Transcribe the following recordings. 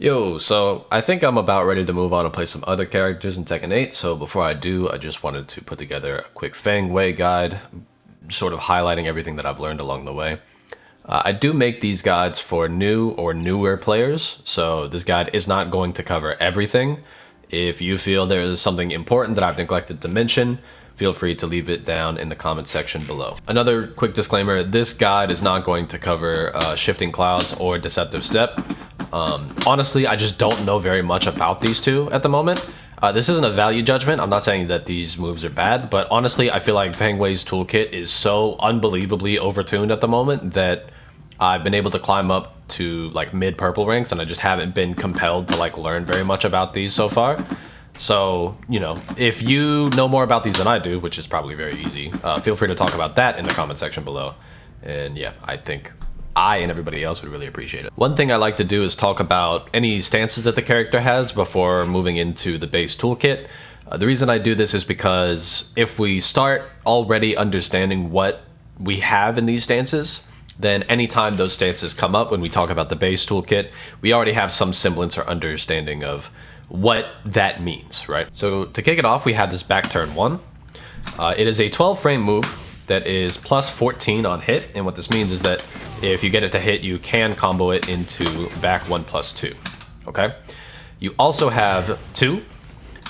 Yo, so I think I'm about ready to move on and play some other characters in Tekken 8. So before I do, I just wanted to put together a quick Feng Wei guide, sort of highlighting everything that I've learned along the way. I do make these guides for new or newer players, so this guide is not going to cover everything. If you feel there is something important that I've neglected to mention, feel free to leave it down in the comment section below. Another quick disclaimer, this guide is not going to cover Shifting Clouds or Deceptive Step. Honestly, I just don't know very much about these two at the moment. This isn't a value judgment. I'm not saying that these moves are bad, but honestly, I feel like Feng Wei's toolkit is so unbelievably overtuned at the moment that I've been able to climb up to like mid purple ranks, and I just haven't been compelled to like learn very much about these so far. So, you know, if you know more about these than I do, which is probably very easy, feel free to talk about that in the comment section below. And yeah, I think I and everybody else would really appreciate it. One thing I like to do is talk about any stances that the character has before moving into the base toolkit. The reason I do this is because if we start already understanding what we have in these stances, then anytime those stances come up when we talk about the base toolkit, we already have some semblance or understanding of what that means, right? So to kick it off, we have this back turn 1. It is a 12 frame move that is plus 14 on hit, and what this means is that if you get it to hit, you can combo it into back 1 plus 2, okay? You also have 2,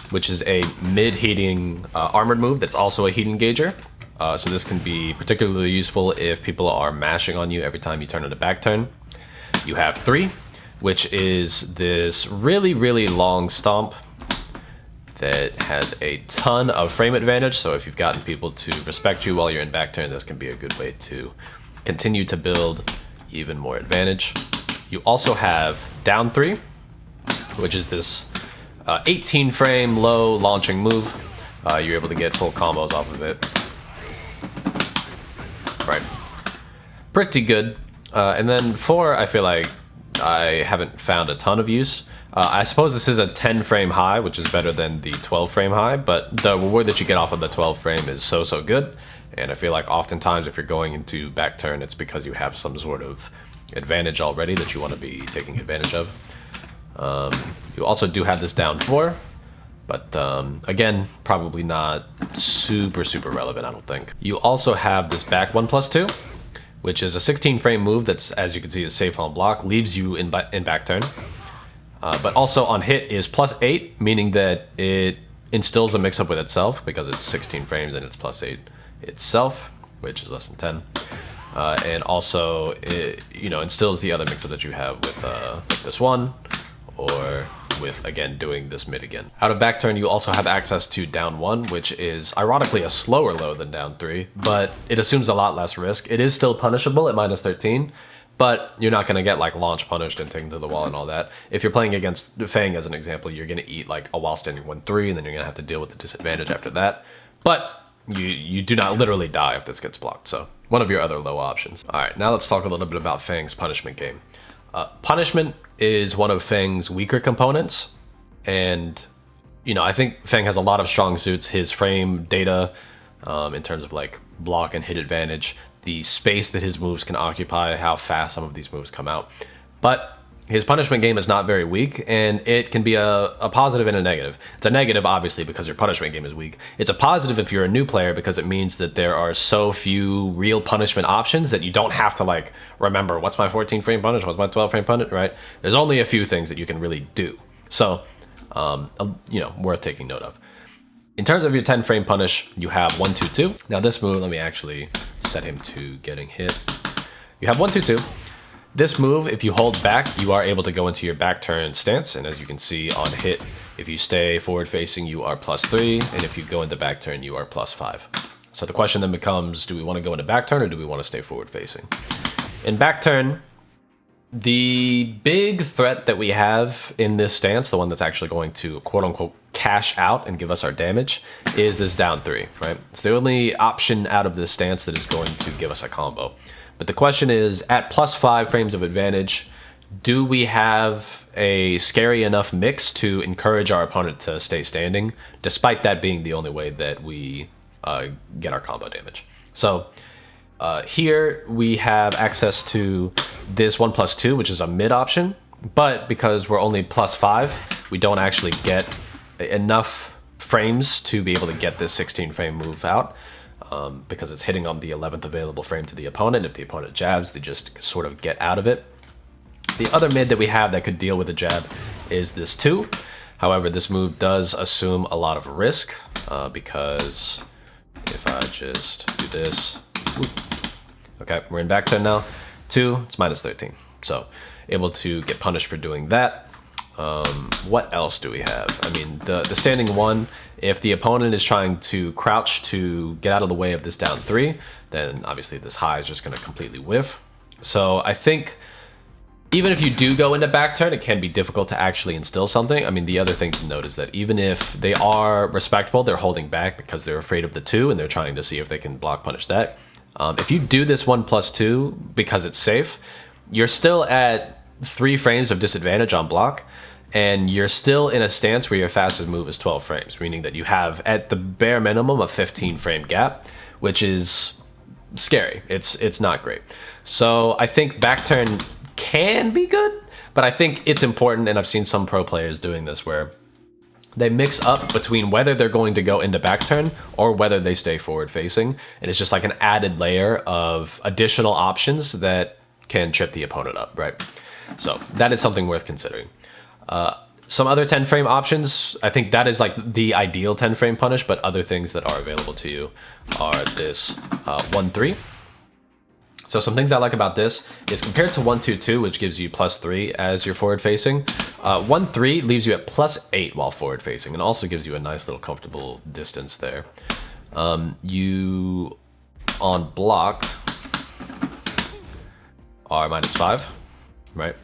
which is a mid-heating armored move that's also a heat engager. So this can be particularly useful if people are mashing on you every time you turn on a back turn. You have 3, which is this really, really long stomp that has a ton of frame advantage. So if you've gotten people to respect you while you're in back turn, this can be a good way to continue to build even more advantage. You also have down 3, which is this 18 frame low launching move. You're able to get full combos off of it. Right, pretty good. And then 4, I feel like I haven't found a ton of use. I suppose this is a 10 frame high, which is better than the 12 frame high, but the reward that you get off of the 12 frame is so good. And I feel like oftentimes if you're going into back turn, it's because you have some sort of advantage already that you want to be taking advantage of. You also do have this down 4, but again, probably not super relevant, I don't think. You also have this back 1 plus 2, which is a 16 frame move that's, as you can see, is safe on block, leaves you in back turn. But also on hit is plus 8, meaning that it instills a mix-up with itself because it's 16 frames and it's plus 8 itself, which is less than 10. And also, it, you know, instills the other mix-up that you have with like this one, or with, again, doing this mid again. Out of back turn, you also have access to down 1, which is ironically a slower low than down 3, but it assumes a lot less risk. It is still punishable at minus 13, but you're not gonna get like launch punished and taken to the wall and all that. If you're playing against Feng as an example, you're gonna eat like a while standing 1-3, and then you're gonna have to deal with the disadvantage after that. But you do not literally die if this gets blocked, so one of your other low options. All right, now let's talk a little bit about Feng's punishment game. Punishment is one of Feng's weaker components, and you know, I think Feng has a lot of strong suits. His frame data, in terms of like block and hit advantage, the space that his moves can occupy, how fast some of these moves come out. But his punishment game is not very weak, and it can be a positive and a negative. It's a negative, obviously, because your punishment game is weak. It's a positive if you're a new player, because it means that there are so few real punishment options that you don't have to like remember what's my 14 frame punish, what's my 12 frame punish, right? There's only a few things that you can really do. So, you know, worth taking note of. In terms of your 10 frame punish, you have 1-2-2. Now this move, let me actually set him to getting hit. You have 1-2-2. This move, if you hold back, you are able to go into your back turn stance, and as you can see on hit, if you stay forward facing, you are plus 3, and if you go into back turn, you are plus 5. So the question then becomes, do we want to go into back turn or do we want to stay forward facing? In back turn, the big threat that we have in this stance, the one that's actually going to quote unquote cash out and give us our damage, is this down 3, right? It's the only option out of this stance that is going to give us a combo. But the question is, at plus 5 frames of advantage, do we have a scary enough mix to encourage our opponent to stay standing, despite that being the only way that we get our combo damage? So here we have access to this 1+2, which is a mid option, but because we're only +5, we don't actually get enough frames to be able to get this 16 frame move out, because it's hitting on the 11th available frame to the opponent. If the opponent jabs, they just sort of get out of it. The other mid that we have that could deal with a jab is this 2. However, this move does assume a lot of risk, because if I just do this, okay, we're in back turn now. 2, it's -13. So able to get punished for doing that. What else do we have? I mean, the standing 1, if the opponent is trying to crouch to get out of the way of this down 3, then obviously this high is just going to completely whiff. So I think even if you do go into back turn, it can be difficult to actually instill something. I mean, the other thing to note is that even if they are respectful, they're holding back because they're afraid of the 2 and they're trying to see if they can block punish that. If you do this 1+2 because it's safe, you're still at 3 frames of disadvantage on block, and you're still in a stance where your fastest move is 12 frames, meaning that you have at the bare minimum a 15 frame gap, which is scary. It's not great. So I think back turn can be good, but I think it's important, and I've seen some pro players doing this where they mix up between whether they're going to go into back turn or whether they stay forward facing, and it's just like an added layer of additional options that can trip the opponent up, right? So that is something worth considering. Some other 10 frame options, I think that is like the ideal 10 frame punish, but other things that are available to you are this 1-3. So some things I like about this is compared to 1-2-2, which gives you +3 as you're forward facing, 1-3 leaves you at +8 while forward facing, and also gives you a nice little comfortable distance there. You on block are -5, right?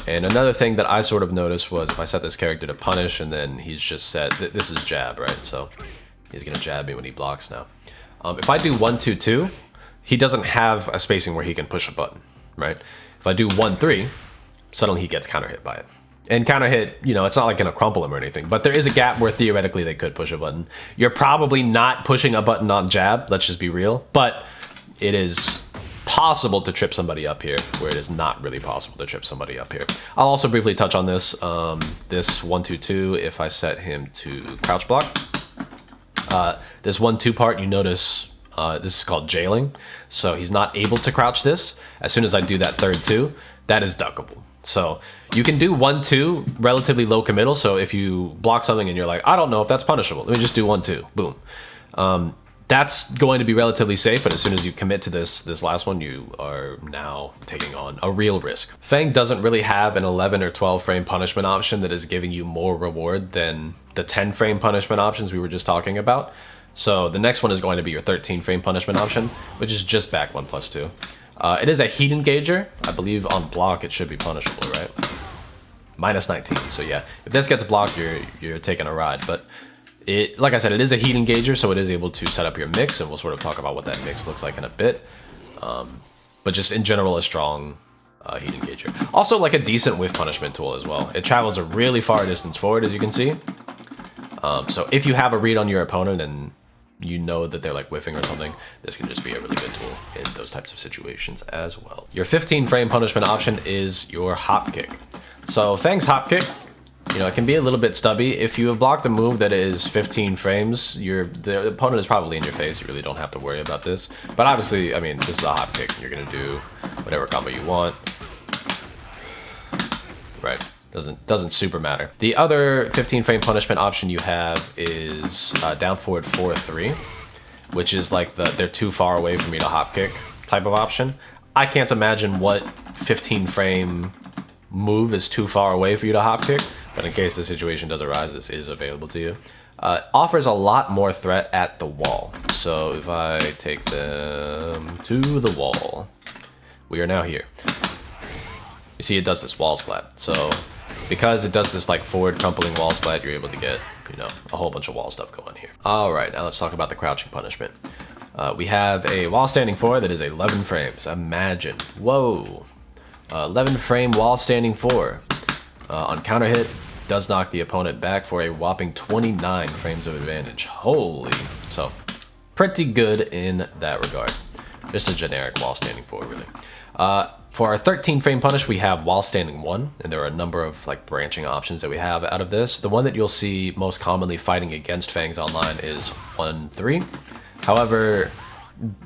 And another thing that I sort of noticed was if I set this character to punish and then he's just set, this is jab, right? So he's gonna jab me when he blocks now. If I do 1-2-2, he doesn't have a spacing where he can push a button, right? If I do 1-3, suddenly he gets counter hit by it. And counter hit, you know, it's not like gonna crumple him or anything, but there is a gap where theoretically they could push a button. You're probably not pushing a button on jab, let's just be real, but it is possible to trip somebody up here where it is not really possible to trip somebody up here. I'll also briefly touch on this. This 1-2-2, if I set him to crouch block, this 1-2 part, you notice this is called jailing. So he's not able to crouch this. As soon as I do that third 2, that is duckable. So you can do 1-2 relatively low committal. So if you block something and you're like, I don't know if that's punishable, let me just do 1-2, boom. That's going to be relatively safe, but as soon as you commit to this last one, you are now taking on a real risk. Feng doesn't really have an 11 or 12 frame punishment option that is giving you more reward than the 10 frame punishment options we were just talking about. So the next one is going to be your 13 frame punishment option, which is just back 1+2. It is a heat engager. I believe on block it should be punishable, right? -19. So yeah, if this gets blocked, you're taking a ride. But it, like I said, it is a heat engager, so it is able to set up your mix, and we'll sort of talk about what that mix looks like in a bit. But just in general, a strong heat engager. Also like a decent whiff punishment tool as well. It travels a really far distance forward, as you can see. So if you have a read on your opponent and you know that they're like whiffing or something, this can just be a really good tool in those types of situations as well. Your 15 frame punishment option is your hop kick. So Feng's hop kick, you know, it can be a little bit stubby. If you have blocked a move that is 15 frames, the opponent is probably in your face. You really don't have to worry about this. But obviously, I mean, this is a hop kick. You're gonna do whatever combo you want. Right. Doesn't super matter. The other 15 frame punishment option you have is down forward 4-3, which is like they're too far away for me to hop kick type of option. I can't imagine what 15 frame move is too far away for you to hop kick, but in case the situation does arise, this is available to you. Offers a lot more threat at the wall. So if I take them to the wall, we are now here. You see it does this wall splat. So because it does this like forward crumpling wall splat, you're able to get, you know, a whole bunch of wall stuff going here. All right, now let's talk about the crouching punishment. We have a wall standing 4 that is 11 frames. Imagine, whoa, 11 frame wall standing 4. On counter hit, does knock the opponent back for a whopping 29 frames of advantage. Holy, so pretty good in that regard. Just a generic wall standing 4, really. For our 13 frame punish, we have while standing 1, and there are a number of like branching options that we have out of this. The one that you'll see most commonly fighting against Fangs online is 1-3. However,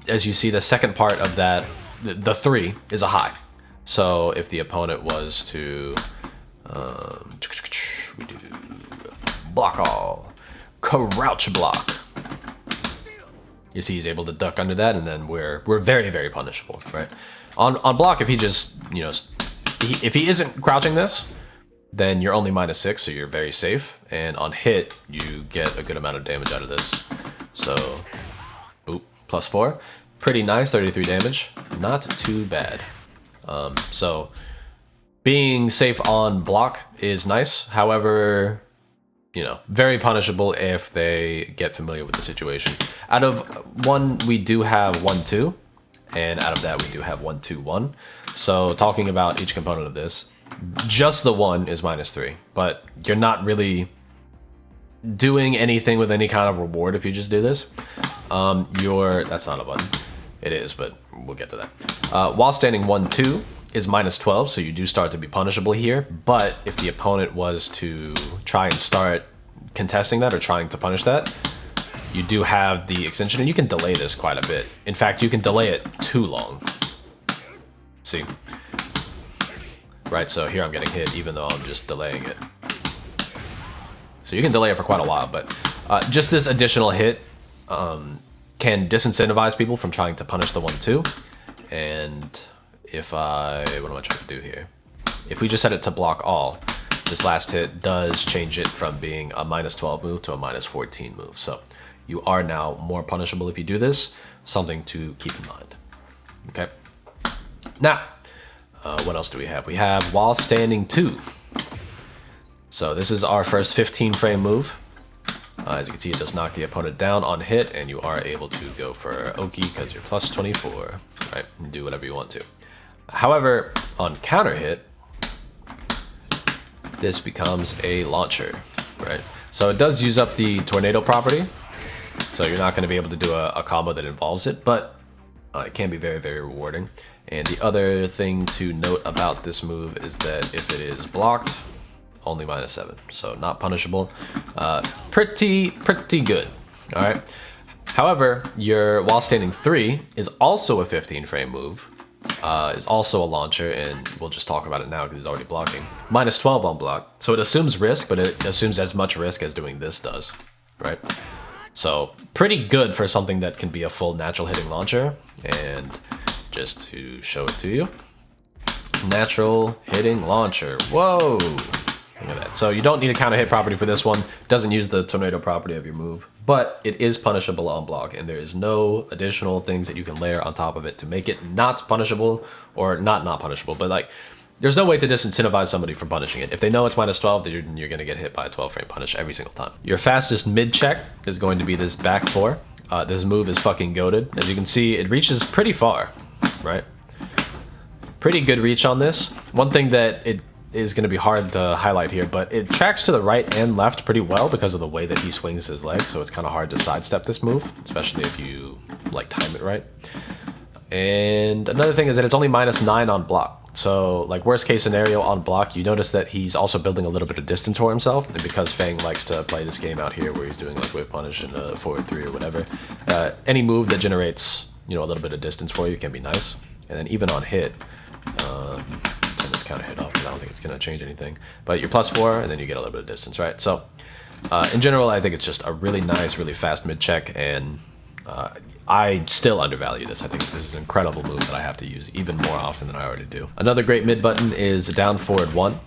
as you see, the second part of that, the 3 is a high. So if the opponent was to, we do block all, crouch block. You see he's able to duck under that, and then we're very, very punishable, right? On block, if he just, you know, if he isn't crouching this, then you're only -6, so you're very safe. And on hit, you get a good amount of damage out of this. So, oop, +4. Pretty nice, 33 damage. Not too bad. So, being safe on block is nice. However, you know, very punishable if they get familiar with the situation. Out of 1, we do have 1-2. And out of that, we do have 1-2-1. So talking about each component of this, just the 1 is -3, but you're not really doing anything with any kind of reward if you just do this. That's not a button. It is, but we'll get to that. While standing 1-2 is -12, so you do start to be punishable here. But if the opponent was to try and start contesting that or trying to punish that, you do have the extension, and you can delay this quite a bit. In fact, you can delay it too long. See? Right, so here I'm getting hit even though I'm just delaying it. So you can delay it for quite a while, but just this additional hit can disincentivize people from trying to punish the 1-2. And what am I trying to do here? If we just set it to block all, this last hit does change it from being a -12 move to a -14 move. So you are now more punishable if you do this. Something to keep in mind. Okay. Now, what else do we have? We have while standing 2. So this is our first 15 frame move. As you can see, it does knock the opponent down on hit, and you are able to go for Oki because you're +24. Right, and do whatever you want to. However, on counter hit, this becomes a launcher, right? So it does use up the tornado property. So you're not going to be able to do a combo that involves it, but it can be very, very rewarding. And the other thing to note about this move is that if it is blocked, only -7, so not punishable. Pretty good. All right. However, your while standing 3 is also a 15 frame move. Is also a launcher, and we'll just talk about it now because it's already blocking. -12 on block, so it assumes risk, but it assumes as much risk as doing this does, right? So pretty good for something that can be a full natural hitting launcher. And just to show it to you, natural hitting launcher. Whoa, look at that. So you don't need a counter hit property for this one. It doesn't use the tornado property of your move, but it is punishable on block, and there is no additional things that you can layer on top of it to make it not punishable, or not punishable, but like there's no way to disincentivize somebody from punishing it. If they know it's -12, then you're going to get hit by a 12 frame punish every single time. Your fastest mid check is going to be this back 4. This move is fucking goated. As you can see, it reaches pretty far, right? Pretty good reach on this. One thing that it is going to be hard to highlight here, but it tracks to the right and left pretty well because of the way that he swings his legs, so it's kind of hard to sidestep this move, especially if you like time it right. And another thing is that it's only -9 on block. So like worst case scenario on block, you notice that he's also building a little bit of distance for himself, and because Feng likes to play this game out here where he's doing like whip punish and forward 3 or whatever, any move that generates, you know, a little bit of distance for you can be nice. And then even on hit, turn this counter hit off because I don't think it's going to change anything, but you're +4 and then you get a little bit of distance, right? So in general, I think it's just a really nice, really fast mid check, and I still undervalue this. I think this is an incredible move that I have to use even more often than I already do. Another great mid button is down forward 1.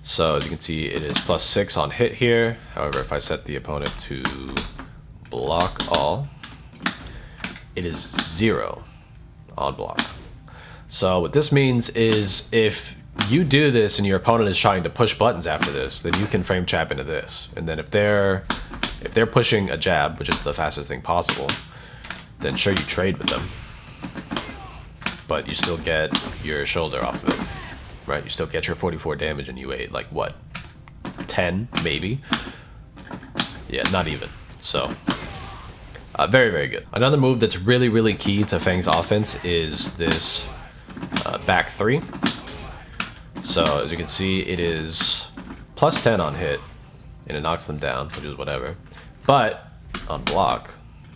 So as you can see, it is +6 on hit here. However, if I set the opponent to block all, it is 0 on block. So what this means is if you do this and your opponent is trying to push buttons after this, then you can frame trap into this. And then if they're pushing a jab, which is the fastest thing possible, then sure, you trade with them, but you still get your shoulder off of it, right? You still get your 44 damage, and you ate like what, 10 maybe? Yeah, not even. So very, very good. Another move that's really, really key to Feng's offense is this back 3. So as you can see, it is plus 10 on hit, and it knocks them down, which is whatever. But on block,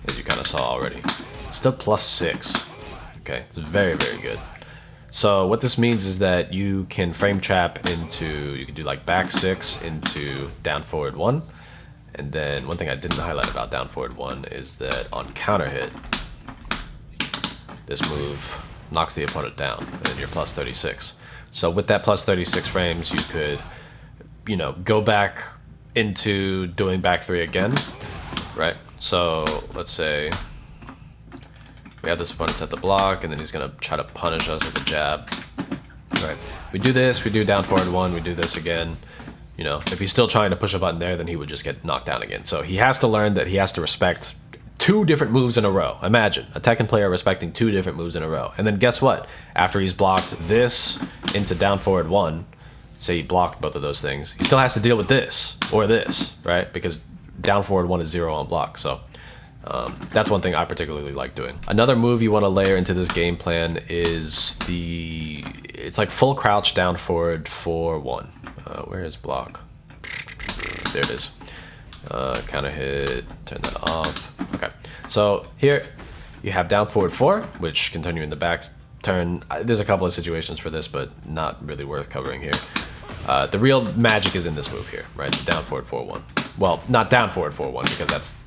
as you kind of saw already, it's still plus 6. Okay, it's very, very good. So what this means is that you can frame trap into, you can do like back 6 into down forward 1. And then one thing I didn't highlight about down forward 1 is that on counter hit, this move knocks the opponent down, and then you're plus 36. So with that plus 36 frames, you could, you know, go back into doing back 3 again, right? So let's say we have this opponent set the block, and then he's gonna try to punish us with a jab, right? We do this, we do down forward 1, we do this again. You know, if he's still trying to push a button there, then he would just get knocked down again. So he has to learn that he has to respect 2 different moves in a row. Imagine a Tekken player respecting 2 different moves in a row. And then guess what? After he's blocked this into down forward 1, say he blocked both of those things, he still has to deal with this or this, right? Because down forward 1 is 0 on block. So that's one thing I particularly like doing. Another move you want to layer into this game plan is it's like full crouch down forward 4-1. Where is block? There it is. Counter hit, turn that off. Okay, so here you have down forward 4, which can turn you in the back turn. There's a couple of situations for this, but not really worth covering here. The real magic is in this move here, right? The down forward 4-1. Well, not down forward 4-1 because that's,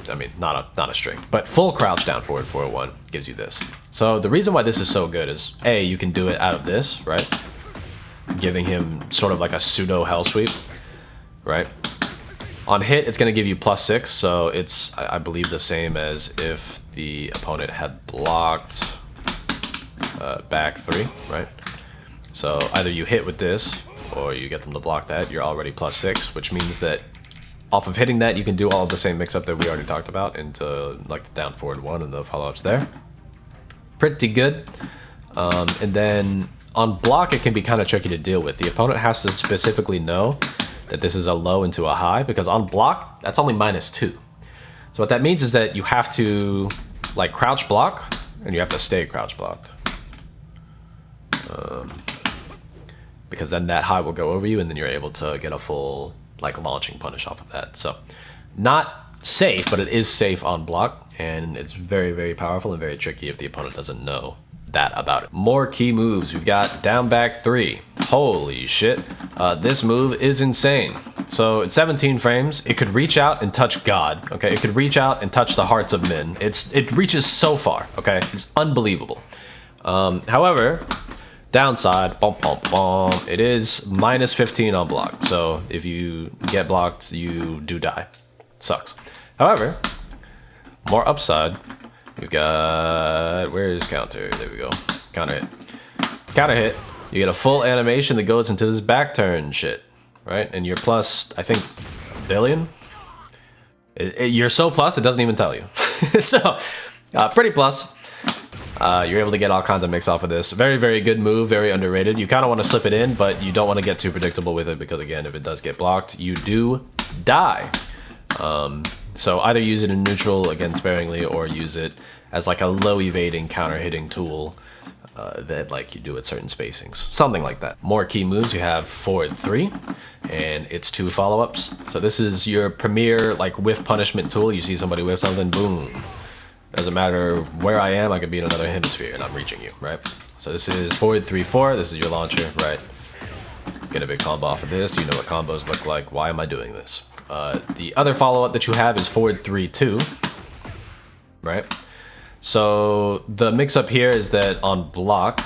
I mean, not a string. But full crouch down forward 4-1 gives you this. So the reason why this is so good is A, you can do it out of this, right? Giving him sort of like a pseudo hell sweep, right? On hit, it's going to give you plus 6, so it's, I believe, the same as if the opponent had blocked back 3, right? So either you hit with this, or you get them to block that, you're already plus 6, which means that off of hitting that, you can do all of the same mix-up that we already talked about into like the down forward 1 and the follow-ups there. Pretty good. And then on block, it can be kind of tricky to deal with. The opponent has to specifically know that this is a low into a high, because on block, that's only -2. So what that means is that you have to like crouch block, and you have to stay crouch blocked. Because then that high will go over you, and then you're able to get a full like launching punish off of that. So not safe, but it is safe on block, and it's very, very powerful and very tricky if the opponent doesn't know that about it. More key moves. We've got down back 3. Holy shit. This move is insane. So it's 17 frames. It could reach out and touch God. Okay, it could reach out and touch the hearts of men. It reaches so far. Okay, it's unbelievable. However, downside, it is -15 on block. So if you get blocked, you do die. Sucks. However, more upside. We've got, where is counter? There we go. Counter hit. Counter hit. You get a full animation that goes into this back turn shit, right? And you're plus, I think, billion? You're so plus, it doesn't even tell you. So, pretty plus. You're able to get all kinds of mix off of this. Very, very good move, very underrated. You kind of want to slip it in, but you don't want to get too predictable with it because, again, if it does get blocked, you do die. So either use it in neutral, again, sparingly, or use it as like a low evading, counter hitting tool that like you do at certain spacings. Something like that. More key moves, you have forward 3, and it's 2 follow-ups. So this is your premier like whiff punishment tool. You see somebody whiff something, boom. Doesn't matter where I am, I could be in another hemisphere and I'm reaching you, right? So this is forward 3-4, this is your launcher, right? Get a big combo off of this. You know what combos look like. Why am I doing this? The other follow-up that you have is forward 3-2, right? So the mix-up here is that on block,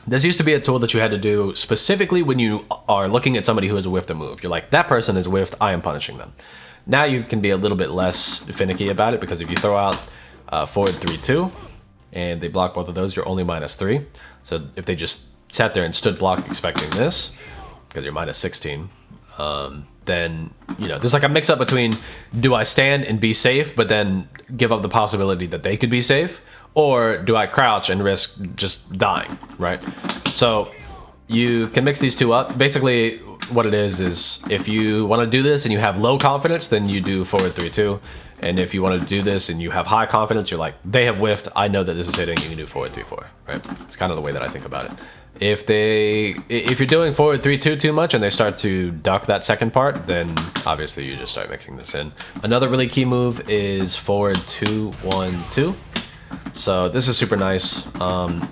this used to be a tool that you had to do specifically when you are looking at somebody who has whiffed a move. You're like, that person is whiffed, I am punishing them. Now you can be a little bit less finicky about it, because if you throw out forward 3-2 and they block both of those, you're only -3. So if they just sat there and stood block expecting this, because you're -16, then, you know, there's like a mix up between, do I stand and be safe, but then give up the possibility that they could be safe? Or do I crouch and risk just dying, right? So you can mix these two up. Basically, what it is if you want to do this and you have low confidence, then you do forward 3-2. And if you want to do this and you have high confidence, you're like, they have whiffed, I know that this is hitting, you can do forward 3-4, right? It's kind of the way that I think about it. If you're doing forward 3-2 too much and they start to duck that second part, then obviously you just start mixing this in. Another really key move is forward 2-1-2. So this is super nice.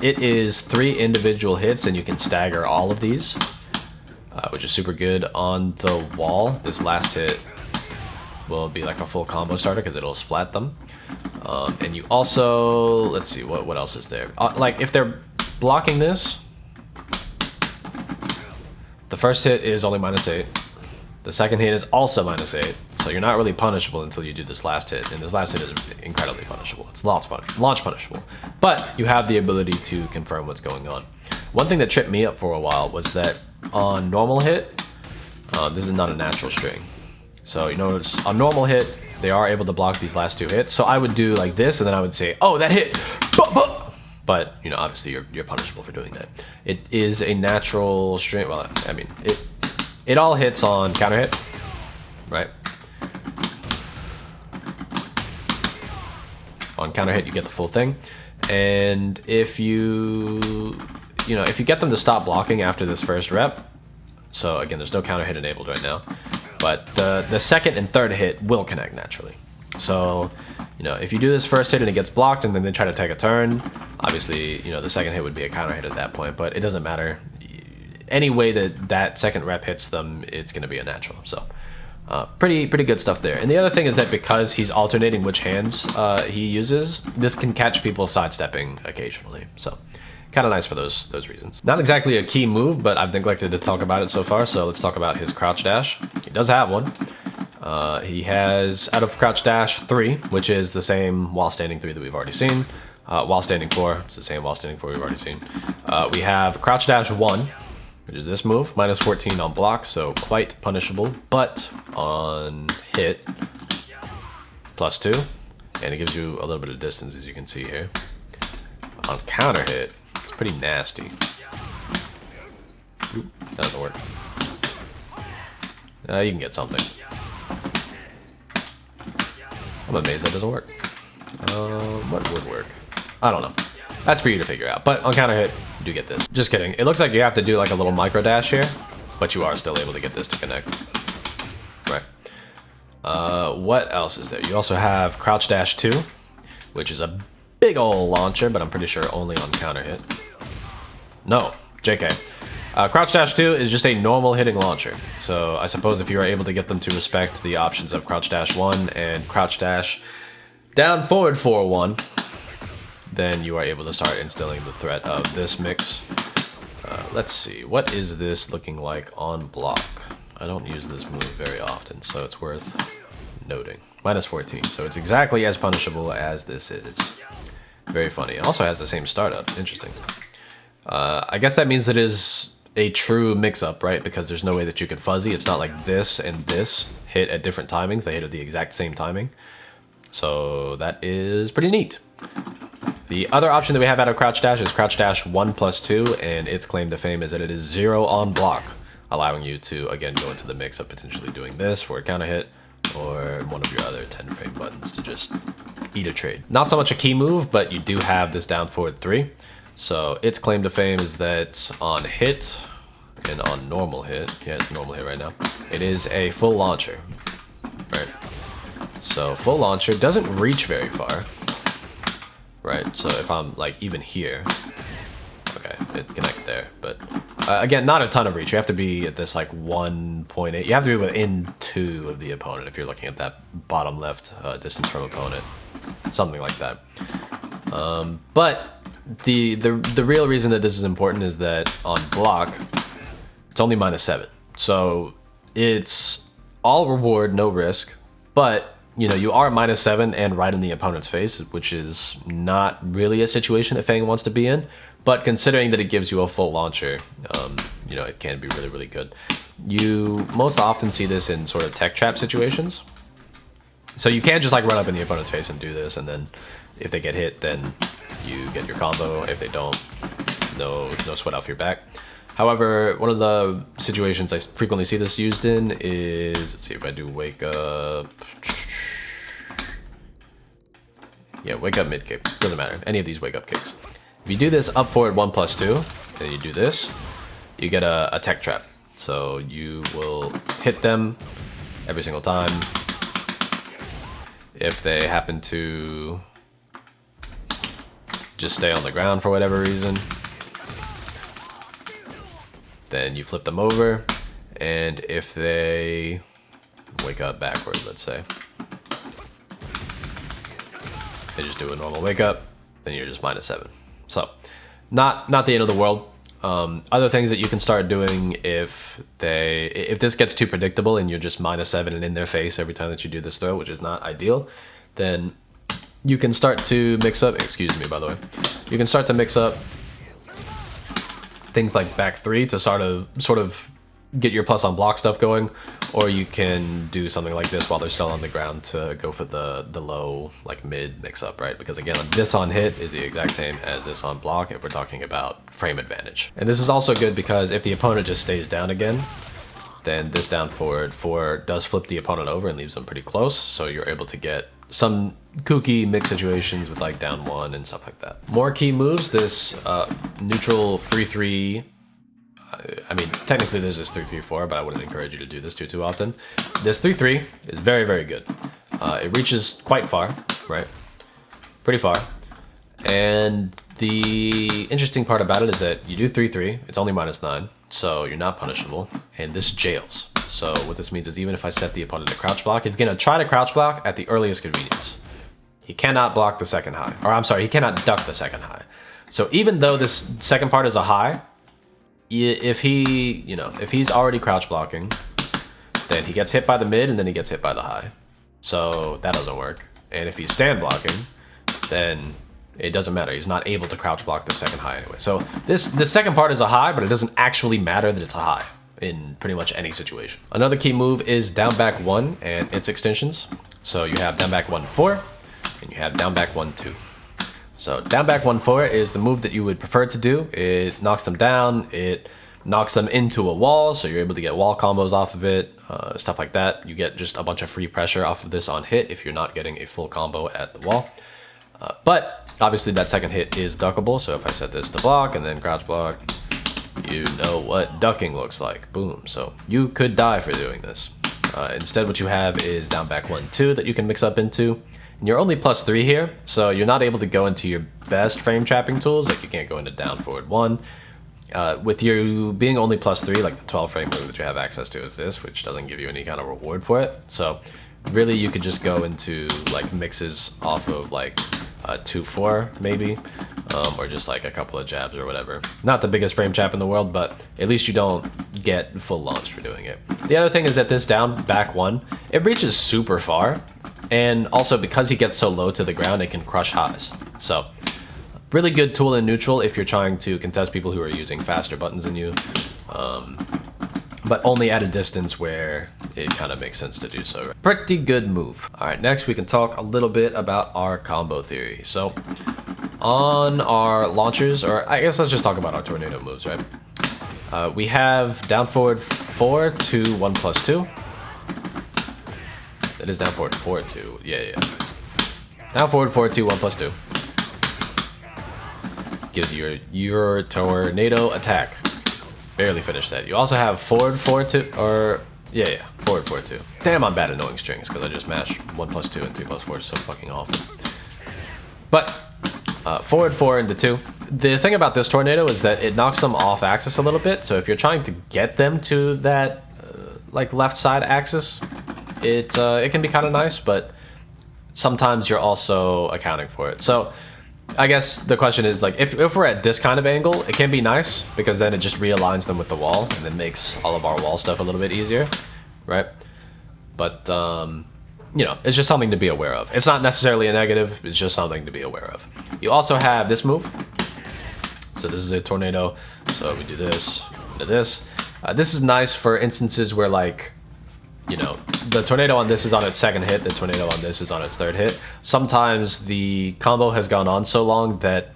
It is 3 individual hits and you can stagger all of these, which is super good on the wall. This last hit will be like a full combo starter because it'll splat them. And you also, let's see, what else is there? Like if they're blocking this, the first hit is only -8. The second hit is also -8. So you're not really punishable until you do this last hit. And this last hit is incredibly punishable. It's launch punishable. But you have the ability to confirm what's going on. One thing that tripped me up for a while was that on normal hit, this is not a natural string. So you notice on normal hit, they are able to block these last 2 hits. So I would do like this and then I would say, oh, that hit. But, you know, obviously you're punishable for doing that. It is a natural string. Well, I mean, it all hits on counter hit, right? On counter hit, you get the full thing. And if you get them to stop blocking after this first rep, so again, there's no counter hit enabled right now, but the second and third hit will connect naturally. So, you know, if you do this first hit and it gets blocked and then they try to take a turn, obviously, you know, the second hit would be a counter hit at that point, but it doesn't matter. Any way that second rep hits them, it's going to be a natural. So pretty good stuff there. And the other thing is that because he's alternating which hands he uses, this can catch people sidestepping occasionally. So kind of nice for those reasons. Not exactly a key move, but I've neglected to talk about it so far. So let's talk about his crouch dash. He does have one. He has out of crouch dash 3, which is the same while standing 3 that we've already seen. While standing 4, it's the same while standing 4 we've already seen. We have crouch dash 1, which is this move, -14 on block, so quite punishable, but on hit, +2, and it gives you a little bit of distance, as you can see here. On counter hit, it's pretty nasty. Oop, that doesn't work. You can get something. I'm amazed that doesn't work. What would work? I don't know. That's for you to figure out. But on counter hit, you do get this. Just kidding. It looks like you have to do like a little micro dash here, but you are still able to get this to connect. Right. What else is there? You also have crouch dash 2, which is a big old launcher, but I'm pretty sure only on counter hit. No, JK. Crouch dash 2 is just a normal hitting launcher. So I suppose if you are able to get them to respect the options of crouch dash 1 and crouch dash down forward 4-1, then you are able to start instilling the threat of this mix. Let's see, what is this looking like on block? I don't use this move very often, so it's worth noting. -14, so it's exactly as punishable as this is. Very funny. It also has the same startup. Interesting. I guess that means it is a true mix-up, right? Because there's no way that you could fuzzy. It's not like this and this hit at different timings. They hit at the exact same timing. So that is pretty neat. The other option that we have out of crouch dash is crouch dash 1+2, and its claim to fame is that it is 0 on block, allowing you to, again, go into the mix of potentially doing this for a counter hit, or one of your other 10-frame buttons to just eat a trade. Not so much a key move, but you do have this down forward 3. So its claim to fame is that on hit and on normal hit, yeah, it's normal hit right now, it is a full launcher, right? So full launcher doesn't reach very far, right? So if I'm like even here, okay, it connected there, but again, not a ton of reach. You have to be at this like 1.8. You have to be within 2 of the opponent if you're looking at that bottom left distance from opponent, something like that. But the real reason that this is important is that on block, it's only -7. So it's all reward, no risk, but you know, you are -7 and right in the opponent's face, which is not really a situation that Feng wants to be in. But considering that it gives you a full launcher, you know, it can be really, really good. You most often see this in sort of tech trap situations. So you can't just like run up in the opponent's face and do this, and then if they get hit, then you get your combo. If they don't, no sweat off your back. However, one of the situations I frequently see this used in is, let's see if I do wake up. Yeah, wake up mid kick. Doesn't matter. Any of these wake up kicks. If you do this up forward 1+2, and you do this, you get a tech trap. So you will hit them every single time. If they happen to just stay on the ground for whatever reason, then you flip them over, and if they wake up backward, let's say, they just do a normal wake up, then you're just -7. So, not the end of the world. Other things that you can start doing if this gets too predictable and you're just -7 and in their face every time that you do this throw, which is not ideal, then you can start to mix up. Excuse me, by the way. You can start to mix up things like back 3 to sort of get your plus on block stuff going, or you can do something like this while they're still on the ground to go for the low, like mid mix up, right? Because again, this on hit is the exact same as this on block if we're talking about frame advantage. And this is also good because if the opponent just stays down again, then this down forward 4 does flip the opponent over and leaves them pretty close, so you're able to get some kooky mix situations with like down 1 and stuff like that. More key moves, this neutral 3-3. I mean, technically there's this 3-3-4, but I wouldn't encourage you to do this too often. This 3-3 is very, very good. It reaches quite far, right? Pretty far. And the interesting part about it is that you do 3-3, it's only -9, so you're not punishable, and this jails. So what this means is even if I set the opponent to crouch block, he's gonna try to crouch block at the earliest convenience. He cannot block the second high, or I'm sorry, he cannot duck the second high. So even though this second part is a high, if he's already crouch blocking, then he gets hit by the mid and then he gets hit by the high. So that doesn't work. And if he's stand blocking, then it doesn't matter. He's not able to crouch block the second high anyway. So the second part is a high, but it doesn't actually matter that it's a high in pretty much any situation. Another key move is down back 1 and its extensions. So you have down back 1-4 and you have down back 1-2. So down back 1-4 is the move that you would prefer to do. It knocks them down, it knocks them into a wall, so you're able to get wall combos off of it, stuff like that. You get just a bunch of free pressure off of this on hit if you're not getting a full combo at the wall. But obviously that second hit is duckable, so if I set this to block and then crouch block, you know what ducking looks like. Boom. So you could die for doing this. Instead what you have is down back 1-2 that you can mix up into. And you're only +3 here, so you're not able to go into your best frame trapping tools, like you can't go into down forward 1. With you being only +3, like the 12 frame move that you have access to is this, which doesn't give you any kind of reward for it. So really you could just go into like mixes off of like 2-4 maybe, or just like a couple of jabs or whatever. Not the biggest frame trap in the world, but at least you don't get full launch for doing it. The other thing is that this down back 1, it reaches super far. And also because he gets so low to the ground, it can crush highs. So really good tool in neutral if you're trying to contest people who are using faster buttons than you. But only at a distance where it kind of makes sense to do so. Pretty good move. All right, next we can talk a little bit about our combo theory. So on our launchers, or I guess let's just talk about our tornado moves, right? We have down forward 4 to 1+2. That is down forward 4-2. Yeah. Down forward 4-2, 1+2. Gives you your tornado attack. Barely finished that. You also have forward 4-2, or yeah, forward 4-2. Damn, I'm bad at knowing strings because I just mashed 1+2 and 3+4 so fucking often. But forward 4 into 2. The thing about this tornado is that it knocks them off axis a little bit. So if you're trying to get them to that like left side axis, it can be kind of nice, but sometimes you're also accounting for it. So I guess the question is, like, if we're at this kind of angle, it can be nice because then it just realigns them with the wall and then makes all of our wall stuff a little bit easier, right? But you know, it's just something to be aware of. It's not necessarily a negative, it's just something to be aware of. You also have this move. So this is a tornado. So we do this, into this. This is nice for instances where, like, you know, the tornado on this is on its second hit, the tornado on this is on its third hit. Sometimes the combo has gone on so long that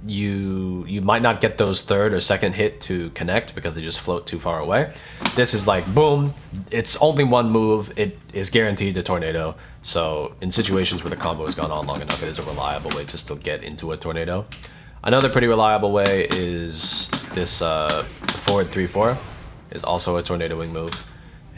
you might not get those third or second hit to connect because they just float too far away. This is like, boom, it's only one move, it is guaranteed to tornado. So in situations where the combo has gone on long enough, it is a reliable way to still get into a tornado. Another pretty reliable way is this forward 3-4 is also a tornadoing move,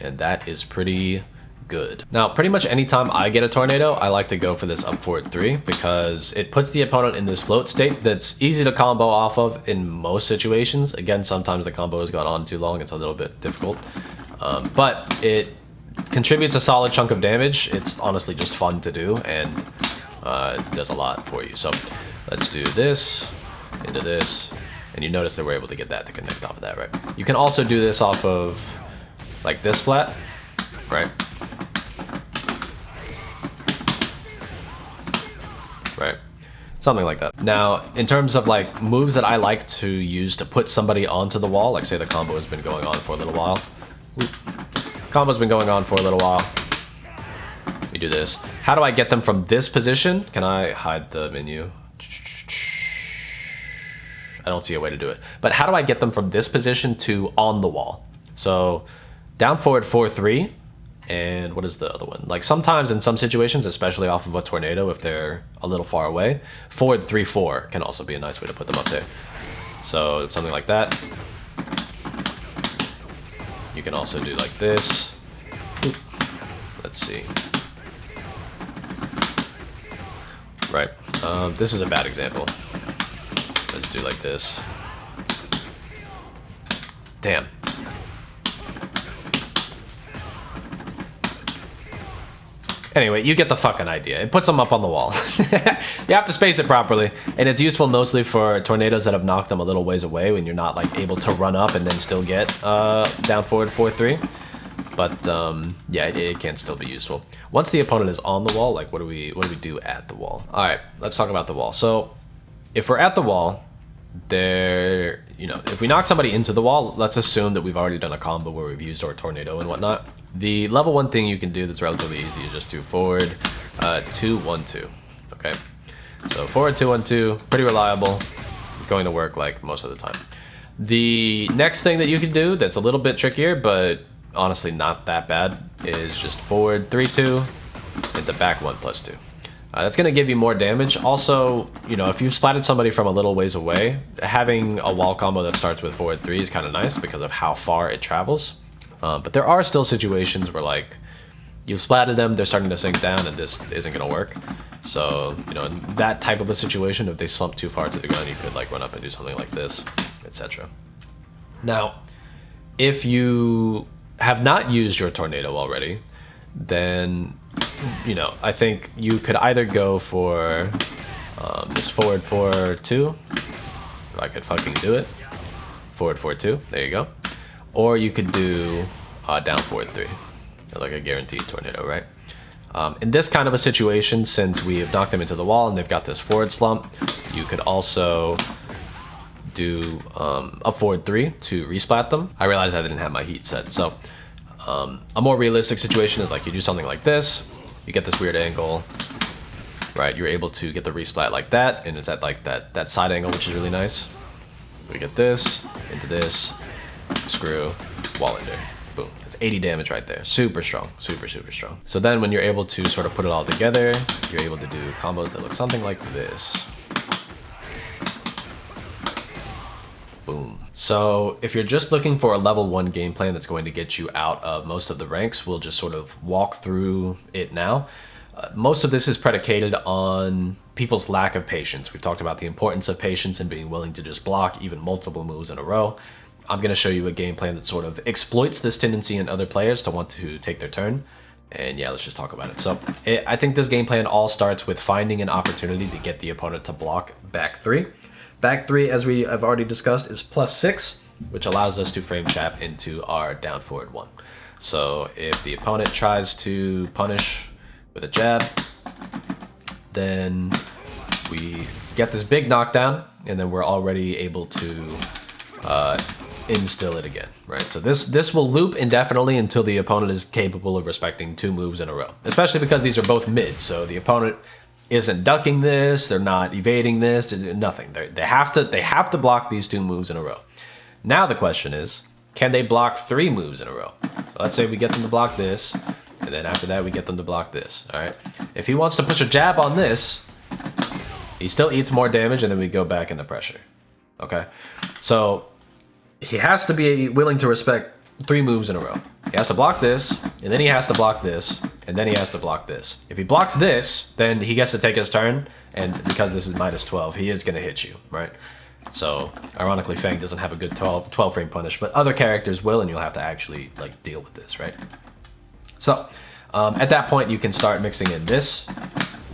and that is pretty good. Now, pretty much anytime I get a tornado, I like to go for this up forward 3 because it puts the opponent in this float state that's easy to combo off of in most situations. Again, sometimes the combo has gone on too long, it's a little bit difficult, but it contributes a solid chunk of damage. It's honestly just fun to do, and it does a lot for you. So let's do this into this, and you notice that we're able to get that to connect off of that, right? You can also do this off of like this flat, right? Right, something like that. Now, in terms of like moves that I like to use to put somebody onto the wall, like say the combo has been going on for a little while. Combo's been going on for a little while. We do this. How do I get them from this position? Can I hide the menu? I don't see a way to do it. But how do I get them from this position to on the wall? So down forward 4-3. And what is the other one? Like sometimes in some situations, especially off of a tornado, if they're a little far away, forward 3-4 can also be a nice way to put them up there. So something like that. You can also do like this. Let's see. Right. This is a bad example. Let's do like this. Damn. Anyway, you get the fucking idea. It puts them up on the wall. You have to space it properly, and it's useful mostly for tornadoes that have knocked them a little ways away when you're not like able to run up and then still get down forward 4-3. But yeah, it can still be useful. Once the opponent is on the wall, like what do we do at the wall? All right, let's talk about the wall. So if we're at the wall, if we knock somebody into the wall, let's assume that we've already done a combo where we've used our tornado and whatnot. The level 1 thing you can do that's relatively easy is just do forward 2-1-2. Okay, so forward 2-1-2, pretty reliable. It's going to work like most of the time. The next thing that you can do that's a little bit trickier, but honestly not that bad, is just forward 3-2 into back 1+2. That's going to give you more damage. Also, if you've splatted somebody from a little ways away, having a wall combo that starts with forward 3 is kind of nice because of how far it travels. But there are still situations where like you've splatted them, they're starting to sink down, and this isn't going to work. So, in that type of a situation, if they slump too far to the ground, you could like run up and do something like this, etc. Now, if you have not used your tornado already, then I think you could either go for this forward 4-2. If I could fucking do it. Forward 4-2. There you go. Or you could do down forward 3. Like a guaranteed tornado, right? In this kind of a situation, since we have knocked them into the wall and they've got this forward slump, you could also do up forward 3 to resplat them. I realized I didn't have my heat set, so a more realistic situation is like you do something like this, you get this weird angle, right? You're able to get the resplat like that, and it's at like that side angle, which is really nice. We get this into this, screw, wall ender, boom. It's 80 damage right there. Super strong, super strong. So then when you're able to sort of put it all together, you're able to do combos that look something like this. Boom. So if you're just looking for a level 1 game plan that's going to get you out of most of the ranks, we'll just sort of walk through it now. Most of this is predicated on people's lack of patience. We've talked about the importance of patience and being willing to just block even multiple moves in a row. I'm going to show you a game plan that sort of exploits this tendency in other players to want to take their turn. And yeah, let's just talk about it. So I think this game plan all starts with finding an opportunity to get the opponent to block back 3. Back 3, as we have already discussed, is +6, which allows us to frame trap into our down forward 1. So if the opponent tries to punish with a jab, then we get this big knockdown, and then we're already able to instill it again, right? So this will loop indefinitely until the opponent is capable of respecting 2 moves in a row, especially because these are both mids, so the opponent isn't ducking this, they're not evading this, nothing. They have to block these 2 moves in a row. Now the question is, can they block 3 moves in a row? So let's say we get them to block this, and then after that we get them to block this. All right. If he wants to push a jab on this, he still eats more damage, and then we go back into pressure. Okay. So he has to be willing to respect 3 moves in a row. He has to block this, and then he has to block this, and then he has to block this. If he blocks this, then he gets to take his turn, and because this is -12, he is going to hit you, right? So, ironically, Feng doesn't have a good 12 frame punish, but other characters will, and you'll have to actually like deal with this, right? So, at that point, you can start mixing in this,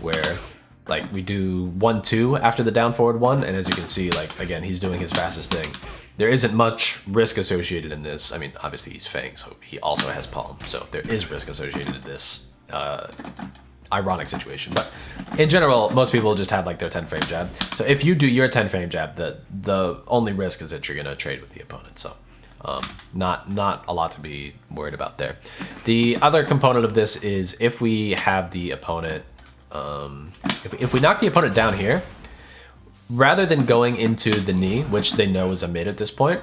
where like we do 1-2 after the down forward 1, and as you can see, like again, he's doing his fastest thing. There isn't much risk associated in this. I mean, obviously he's Feng, so he also has palm, so there is risk associated in this ironic situation. But in general, most people just have like their 10 frame jab. So if you do your 10 frame jab, the only risk is that you're gonna trade with the opponent. So not a lot to be worried about there. The other component of this is if we have the opponent, if we knock the opponent down here, rather than going into the knee, which they know is a mid at this point,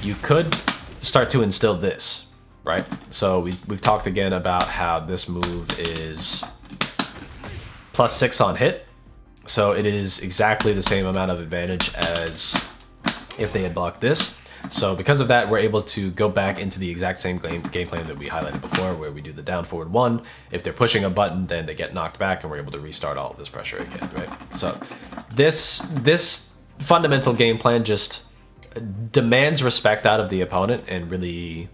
you could start to instill this, right? So we've talked again about how this move is +6 on hit. So it is exactly the same amount of advantage as if they had blocked this. So because of that, we're able to go back into the exact same game plan that we highlighted before, where we do the down forward 1. If they're pushing a button, then they get knocked back, and we're able to restart all of this pressure again, right? So this fundamental game plan just demands respect out of the opponent and really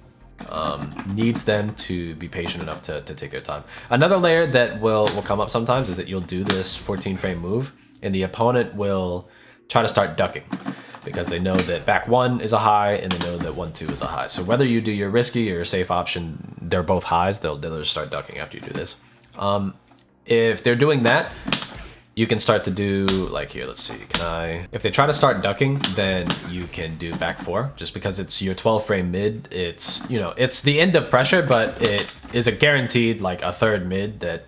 needs them to be patient enough to take their time. Another layer that will come up sometimes is that you'll do this 14 frame move, and the opponent will try to start ducking, because they know that back 1 is a high and they know that 1-2 is a high. So whether you do your risky or your safe option, they're both highs. They'll just start ducking after you do this. If they're doing that, you can start to do, like here, let's see, if they try to start ducking, then you can do back 4, just because it's your 12 frame mid. It's, you know, it's the end of pressure, but it is a guaranteed like a third mid that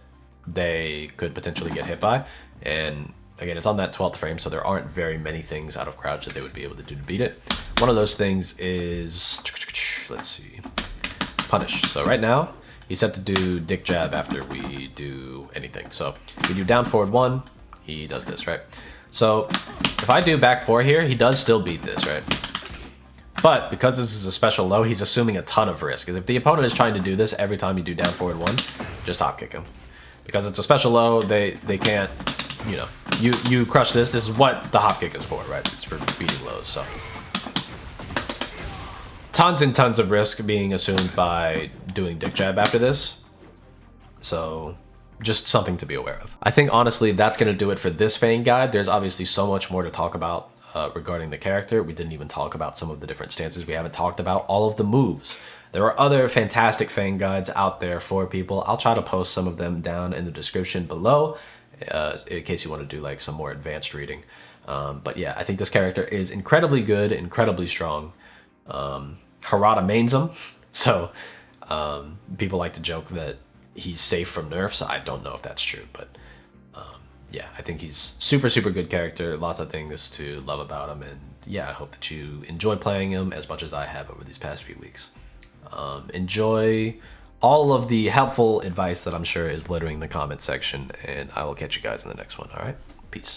they could potentially get hit by. And again, it's on that 12th frame, so there aren't very many things out of crouch that they would be able to do to beat it. One of those things is, let's see, punish. So right now, he's set to do dick jab after we do anything. So if we do down forward 1, he does this, right? So if I do back 4 here, he does still beat this, right? But because this is a special low, he's assuming a ton of risk. Because if the opponent is trying to do this every time you do down forward 1, just hop kick him. Because it's a special low, they can't, you know, you crush this. This is what the hop kick is for, right? It's for beating lows. So tons and tons of risk being assumed by doing dick jab after this. So just something to be aware of. I think honestly that's going to do it for this Feng guide. There's obviously so much more to talk about regarding the character. We didn't even talk about some of the different stances. We haven't talked about all of the moves. There are other fantastic Feng guides out there for people. I'll try to post some of them down in the description below in case you want to do like some more advanced reading. But yeah, I think this character is incredibly good, incredibly strong. Harada mains him, so people like to joke that he's safe from nerfs. I don't know if that's true, but yeah, I think he's super good character. Lots of things to love about him, and yeah, I hope that you enjoy playing him as much as I have over these past few weeks. Enjoy all of the helpful advice that I'm sure is littering the comment section, and I will catch you guys in the next one. All right, peace.